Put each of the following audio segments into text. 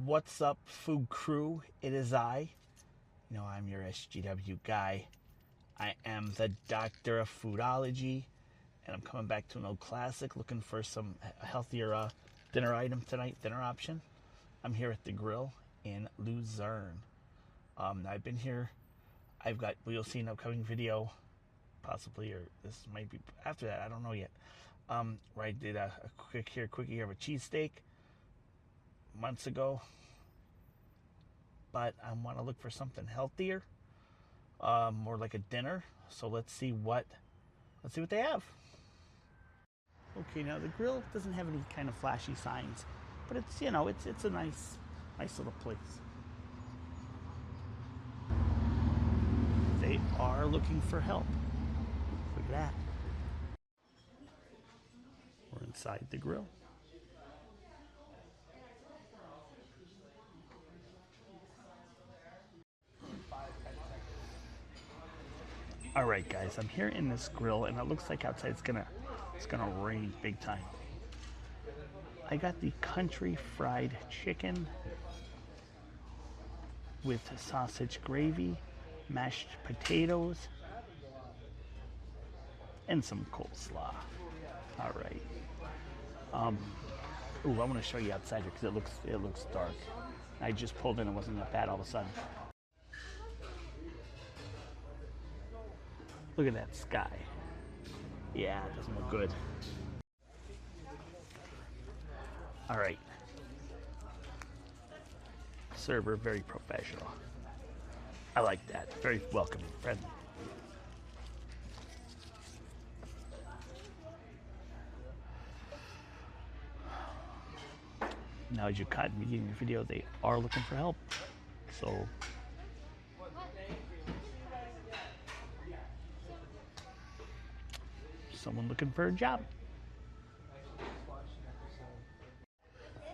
What's up, food crew? It is I. I'm your SGW guy. I am the doctor of foodology, and I'm coming back to an old classic, looking for some healthier dinner item tonight, dinner option. I'm here at the Grille in Luzerne. I've been here. You'll see an upcoming video, possibly, or this might be after that. I don't know yet. Where I did a quickie of a cheesesteak months ago, but I want to look for something healthier, more like a dinner. So let's see what they have. Okay, now the Grille doesn't have any kind of flashy signs, but it's it's a nice little place. They are looking for help. Look at that. We're inside the Grille. All right, guys, I'm here in this Grille, and it looks like outside it's gonna rain big time. I got the country fried chicken with sausage gravy, mashed potatoes, and some coleslaw. All right. Ooh, I want to show you outside here because it looks dark. I just pulled in; it wasn't that bad all of a sudden. Look at that sky. Yeah, it doesn't look good. All right. Server, very professional. I like that. Very welcoming, friendly. Now, as you caught in the beginning of the video, they are looking for help. So, someone looking for a job.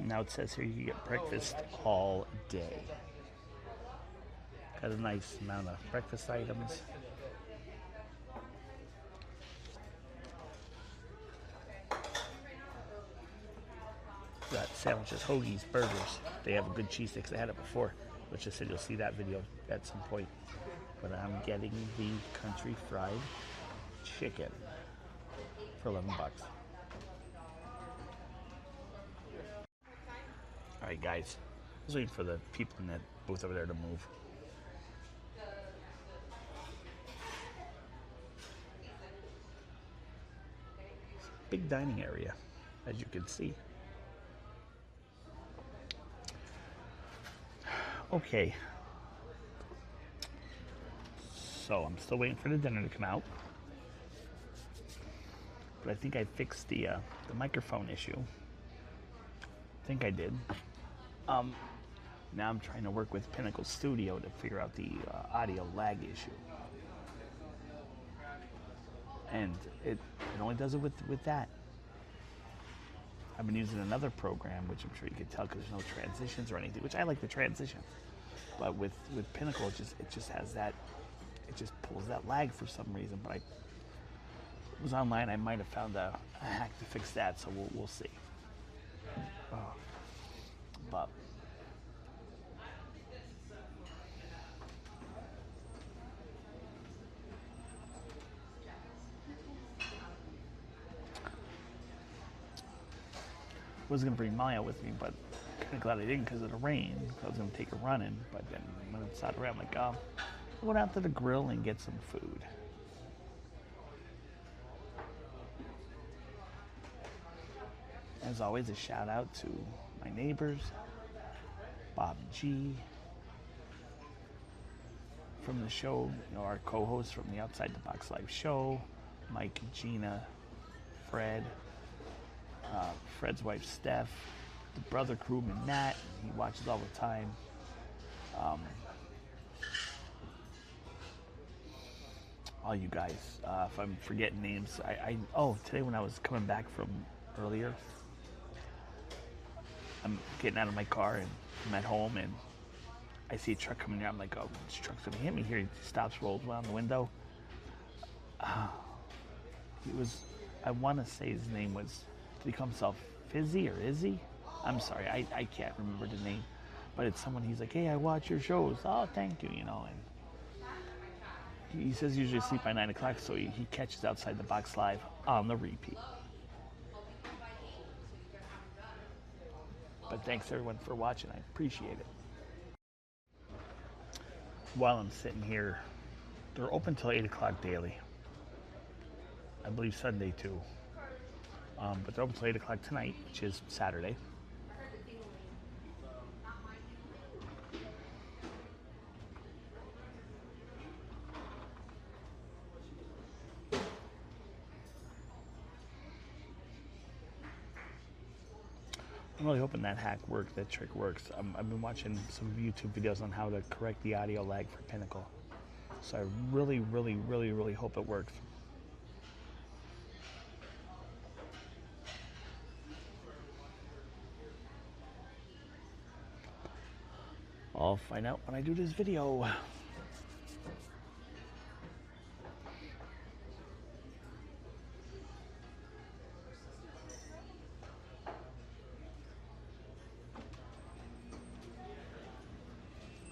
Now it says here you can get breakfast all day. Got a nice amount of breakfast items. Got sandwiches, hoagies, burgers. They have a good cheesesteaks. I had it before, which I said you'll see that video at some point. But I'm getting the country fried chicken for $11. All right, guys. I was waiting for the people in that booth over there to move. Big dining area, as you can see. Okay. So I'm still waiting for the dinner to come out. But I think I fixed the microphone issue. I think I did. Now I'm trying to work with Pinnacle Studio to figure out the audio lag issue. And it only does it with that. I've been using another program, which I'm sure you can tell because there's no transitions or anything, which I like the transitions. But with Pinnacle, it just has that, it just pulls that lag for some reason. But I was online, I might have found a hack to fix that, so we'll see. But I was gonna bring Maya with me, but kind of glad I didn't because of the rain. I was gonna take her running, but then when it started rain, I'm like, I'll go down to the Grille and get some food. As always, a shout out to my neighbors, Bob G from the show, our co-host from the Outside the Box Live show, Mike, Gina, Fred, Fred's wife Steph, the brother crewman Nat, he watches all the time. All you guys, if I'm forgetting names, today when I was coming back from earlier, I'm getting out of my car and I'm at home and I see a truck coming here. I'm like, oh, this truck's gonna hit me here. He stops, rolls around the window. I want to say his name was, did he call himself Fizzy or Izzy? I'm sorry, I can't remember the name. But it's someone, he's like, hey, I watch your shows. Oh, thank you, you know. And he says usually sleep by 9 o'clock, so he catches Outside the Box live on the repeat. But thanks everyone for watching. I appreciate it. While I'm sitting here, they're open till 8 o'clock daily. I believe Sunday too. But they're open till 8 o'clock tonight, which is Saturday. I'm really hoping that hack works, that trick works. I've been watching some YouTube videos on how to correct the audio lag for Pinnacle. So I really, really, really, really hope it works. I'll find out when I do this video.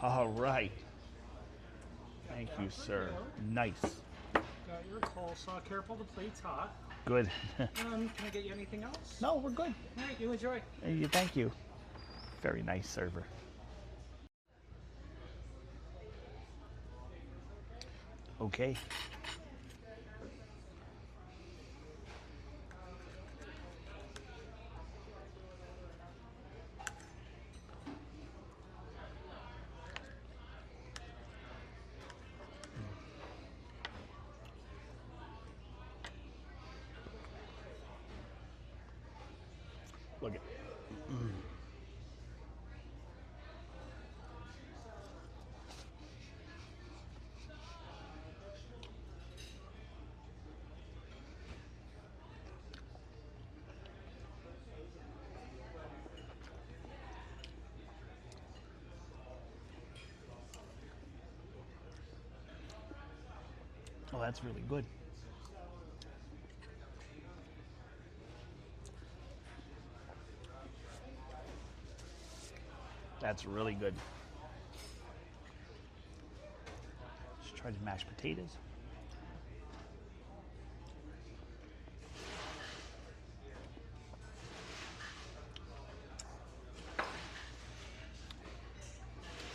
All right. Thank you, sir. Nice. Got your coleslaw. Careful, the plate's hot. Good. Can I get you anything else? No, we're good. All right, you enjoy. Thank you. Very nice server. Okay. Look at. Oh, that's really good. That's really good. Let's try the mashed potatoes.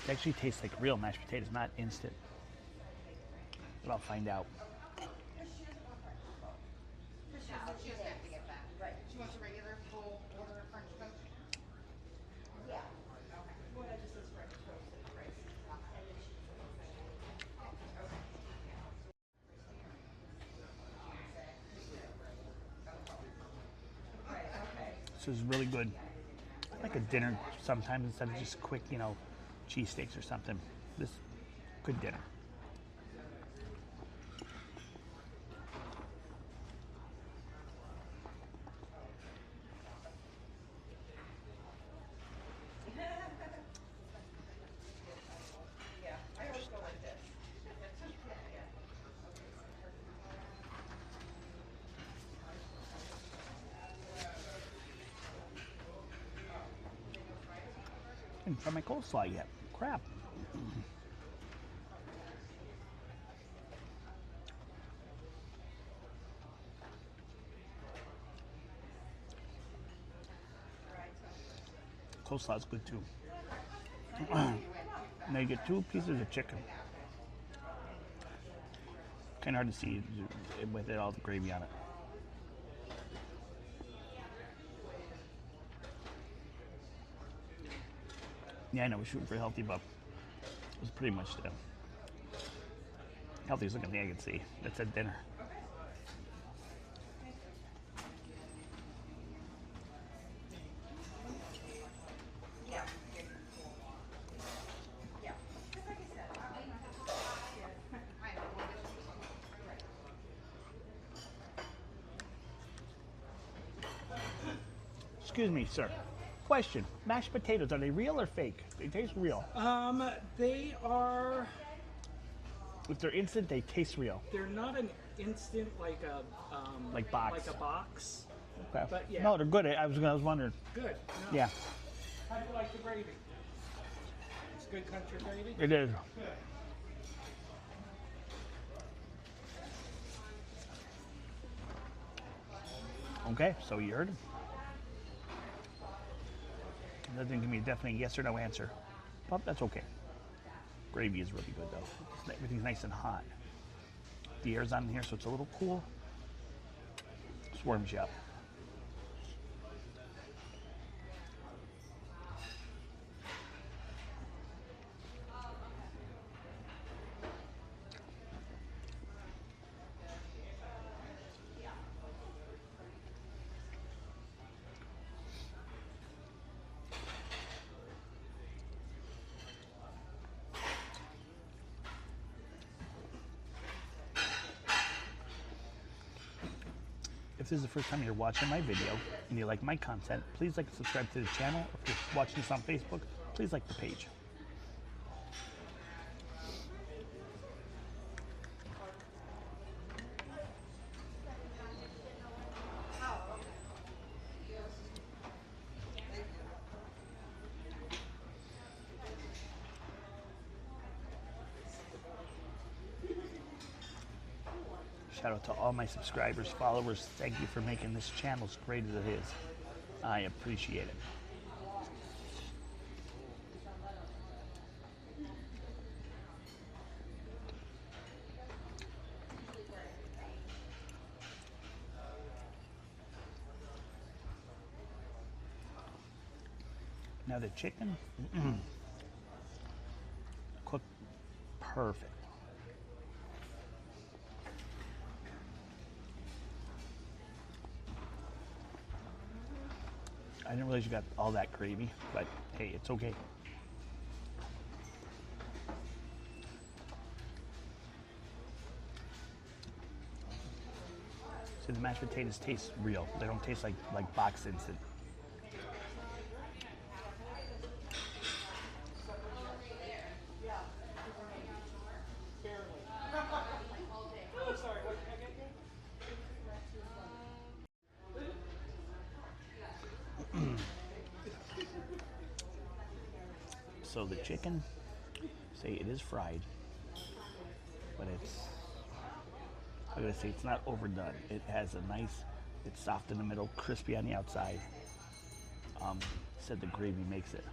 It actually tastes like real mashed potatoes, not instant. But I'll find out. She wants a regular full order of French toast? Yeah. Okay. Well, that just says French toasted rice. This is really good. Like a dinner sometimes instead of just quick, you know, cheesesteaks or something. This good dinner. Didn't try my coleslaw yet. Crap. Coleslaw's good too. Now you get 2 pieces of chicken. Kind of hard to see with all the gravy on it. Yeah, I know we're shooting for healthy, but it was pretty much the healthiest looking thing I could see. That's at dinner. Excuse me, sir. Question. Mashed potatoes, are they real or fake? They taste real. They are. If they're instant, they taste real. They're not an instant like a Like box. Like a box. Okay. But yeah. No, they're good. I was wondering. Good. No. Yeah. How do you like the gravy? good country gravy? It is. Okay, so you heard him. That didn't give me a definite yes or no answer. But that's okay. Gravy is really good though. Everything's nice and hot. The air's on here, so it's a little cool. Just warms you up. If this is the first time you're watching my video and you like my content, please like and subscribe to the channel. If you're watching this on Facebook, please like the page. Shout out to all my subscribers, followers. Thank you for making this channel as great as it is. I appreciate it. Now the chicken, cooked perfect. I didn't realize you got all that gravy, but hey, it's okay. So the mashed potatoes taste real. They don't taste like box instant. So the chicken, say it is fried, but I'm gonna say it's not overdone. It has a nice, it's soft in the middle, crispy on the outside. Said the gravy makes it.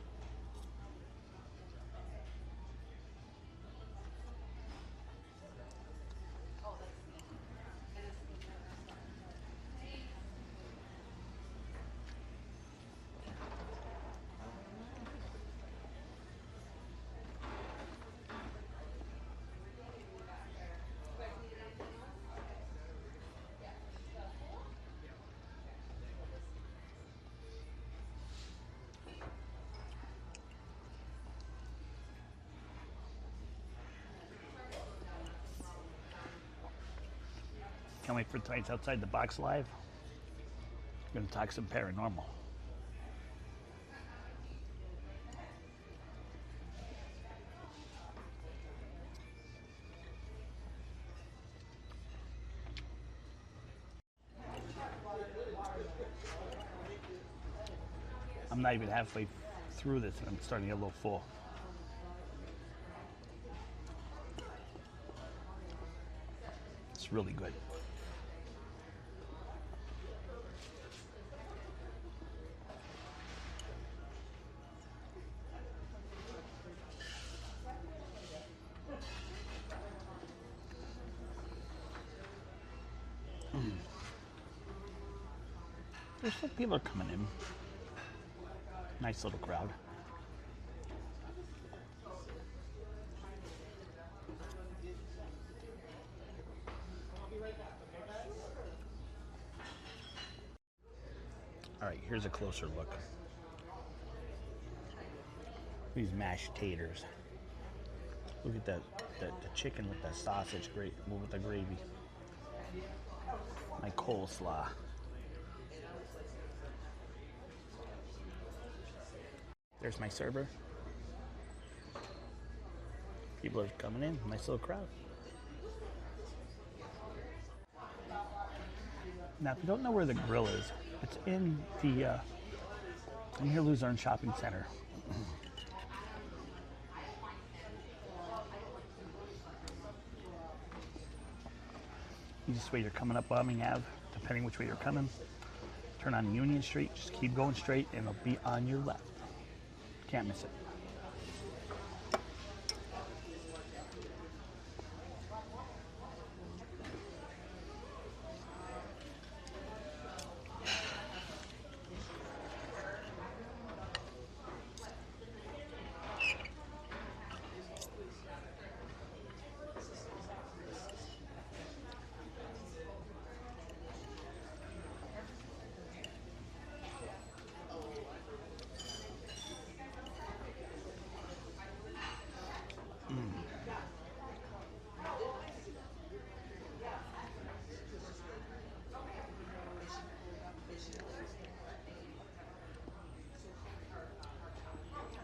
Can't wait for tonight's Outside the Box Live. We're gonna talk some paranormal. I'm not even halfway through this and I'm starting to get a little full. It's really good. There's some people are coming in. Nice little crowd. All right, here's a closer look. These mashed taters. Look at the chicken with the sausage, great with the gravy. My coleslaw. There's my server. People are coming in. Nice little crowd. Now, if you don't know where the Grille is, it's in the near Luzerne Shopping Center. Easiest way you're coming up Bombing Ave, depending which way you're coming. Turn on Union Street, just keep going straight and it'll be on your left. Can't miss it.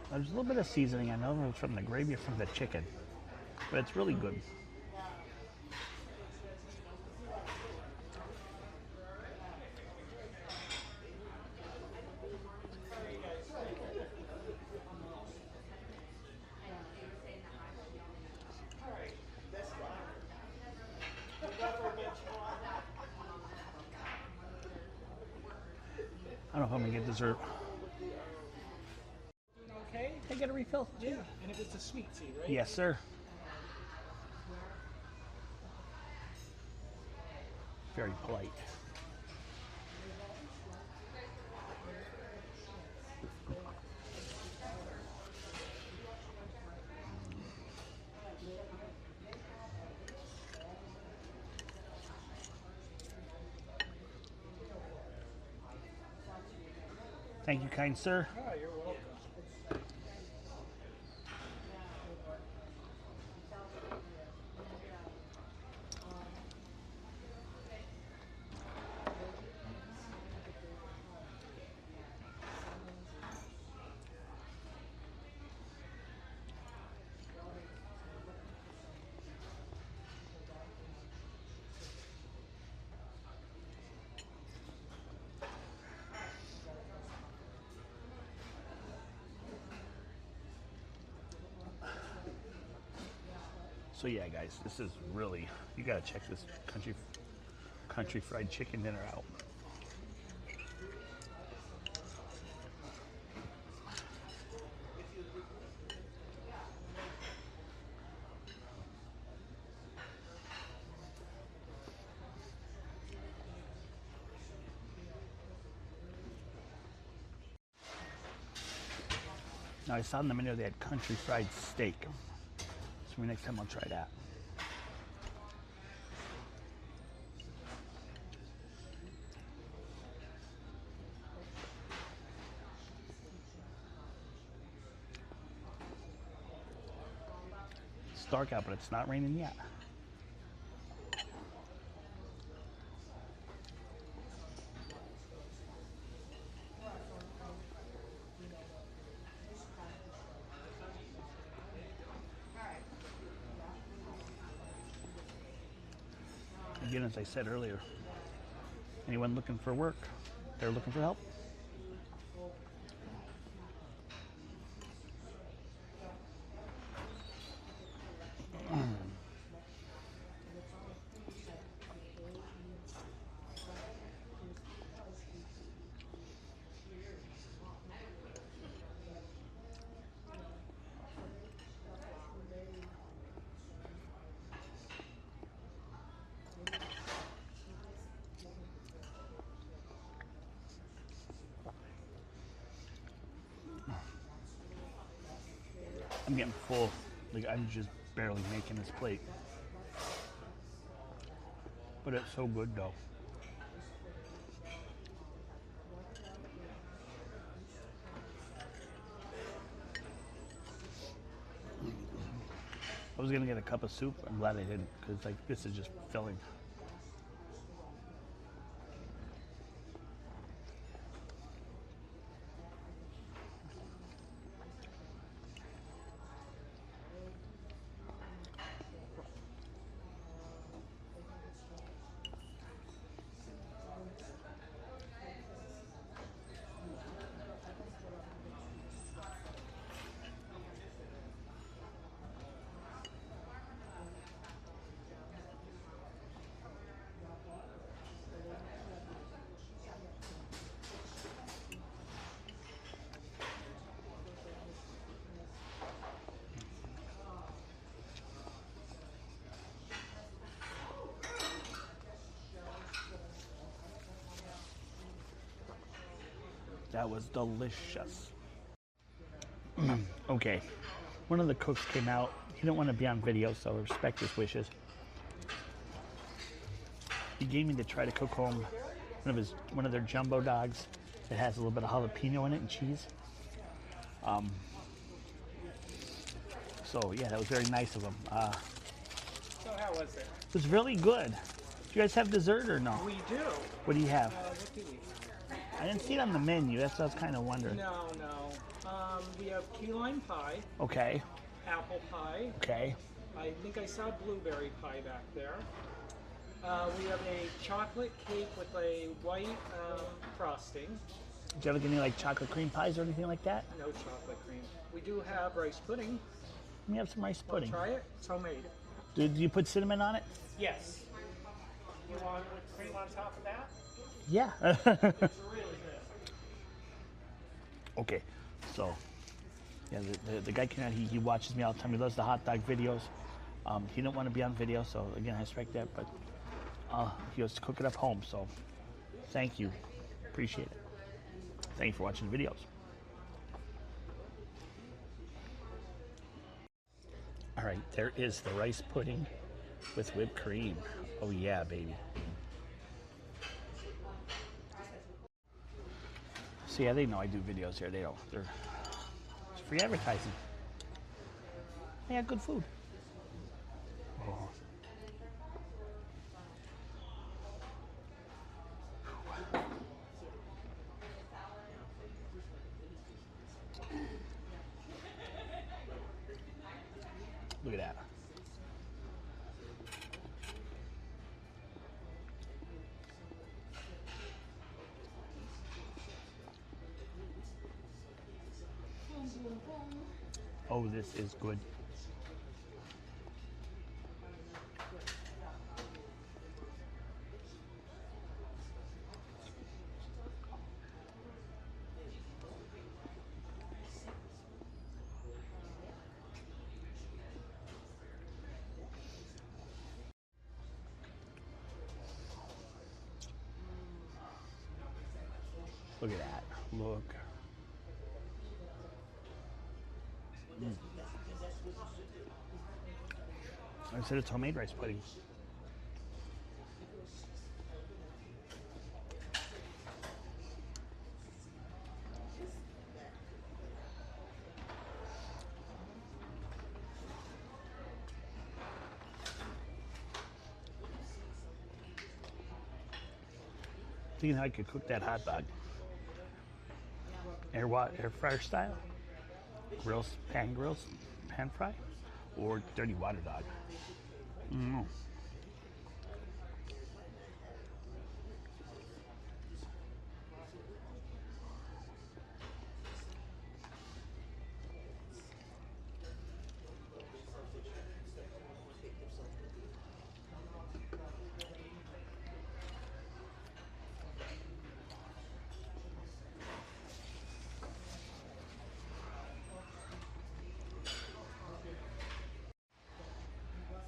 There's a little bit of seasoning. I know it's from the gravy or from the chicken, but it's really good. I don't know if I'm gonna get dessert. Okay. Can I get a refill? Yeah, and if it's a sweet tea, right? Yes, sir. Very polite. Thank you, kind sir. Oh, you're welcome. So yeah, guys, this is really, you gotta check this country fried chicken dinner out. Now I saw in the menu they had country fried steak. So maybe next time I'll try that. It's dark out, but it's not raining yet. Again, as I said earlier, anyone looking for work, they're looking for help. I'm getting full. Like, I'm just barely making this plate. But it's so good though. I was gonna get a cup of soup. I'm glad I didn't, because like this is just filling. That was delicious. Okay, one of the cooks came out. He didn't want to be on video, so I respect his wishes. He gave me to try to cook home one of their jumbo dogs that has a little bit of jalapeno in it and cheese. So yeah, that was very nice of him. So how was it? It was really good. Do you guys have dessert or no? We do. What do you have? What do we have? I didn't see it on the menu. That's what I was kind of wondering. No. We have key lime pie, Okay. apple pie. Okay. I think I saw blueberry pie back there. We have a chocolate cake with a white frosting. Did you ever get any like chocolate cream pies or anything like that? No chocolate cream. We do have rice pudding. Let me have some rice pudding. Try it. It's homemade. Do you put cinnamon on it? Yes. You want whipped cream on top of that? Yeah. It's really good. Okay. So, yeah, the guy came out. He watches me all the time. He loves the hot dog videos. He didn't want to be on video, so again, I respect that. But he was to cook it up home. So, thank you. Appreciate it. Thank you for watching the videos. All right, there is the rice pudding with whipped cream. Oh yeah, baby. So yeah, they know I do videos here. They don't. It's free advertising. They got good food. Oh. Look at that. Oh, this is good. Look at that. Look. I said it's homemade rice pudding. Thinking how I could cook that hot dog. Air fryer style, pan fry, or dirty water dog.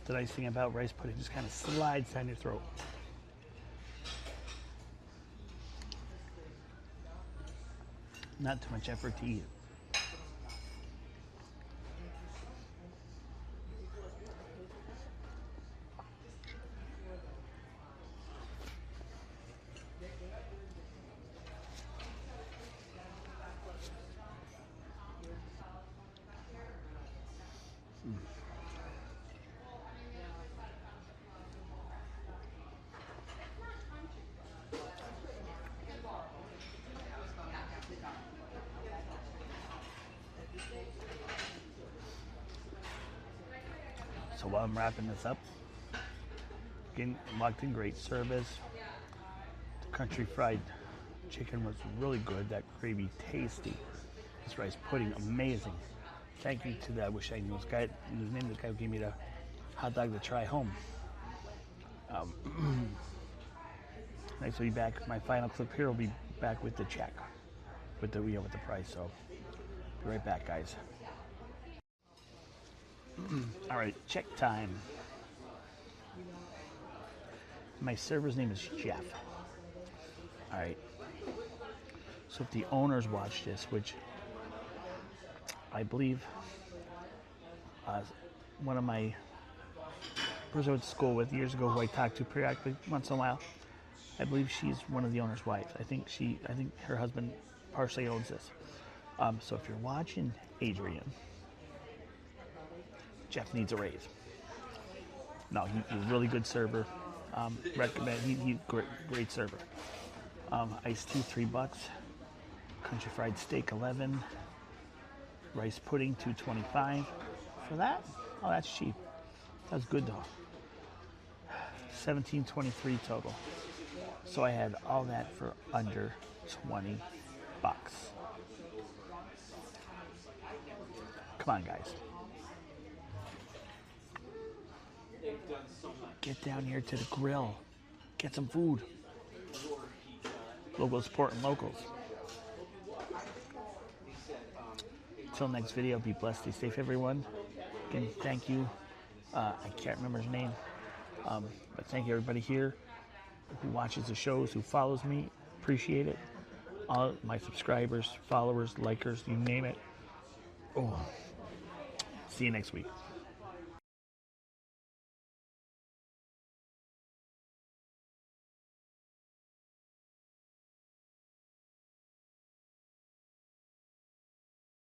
The nice thing about rice pudding just kind of slides down your throat. Not too much effort to eat it. So while I'm wrapping this up, again, locked in great service. The country fried chicken was really good. That gravy tasty. This rice pudding amazing. Thank you to the, I wish I knew this guy, his name, this guy who gave me the hot dog to try home. Nice to be back. My final clip here will be back with the check, with the price. So be right back, guys. All right, check time. My server's name is Jeff. All right. So if the owners watch this, which I believe one of my person I went to school with years ago, who I talked to periodically once in a while, I believe she's one of the owner's wives. I think her husband partially owns this. So if you're watching Adrian, Jeff needs a raise. No, he's a really good server. Recommend. He's great server. Iced tea, $3. Country fried steak, 11. Rice pudding, $2.25. For that, oh, that's cheap. That's good though. $17.23 total. So I had all that for under $20. Come on, guys. Get down here to the grill. Get some food. Locals supporting locals. Until next video, be blessed, stay safe, everyone. Again, thank you. I can't remember his name, but thank you everybody here who watches the shows, who follows me. Appreciate it. All my subscribers, followers, likers, you name it. Oh, see you next week.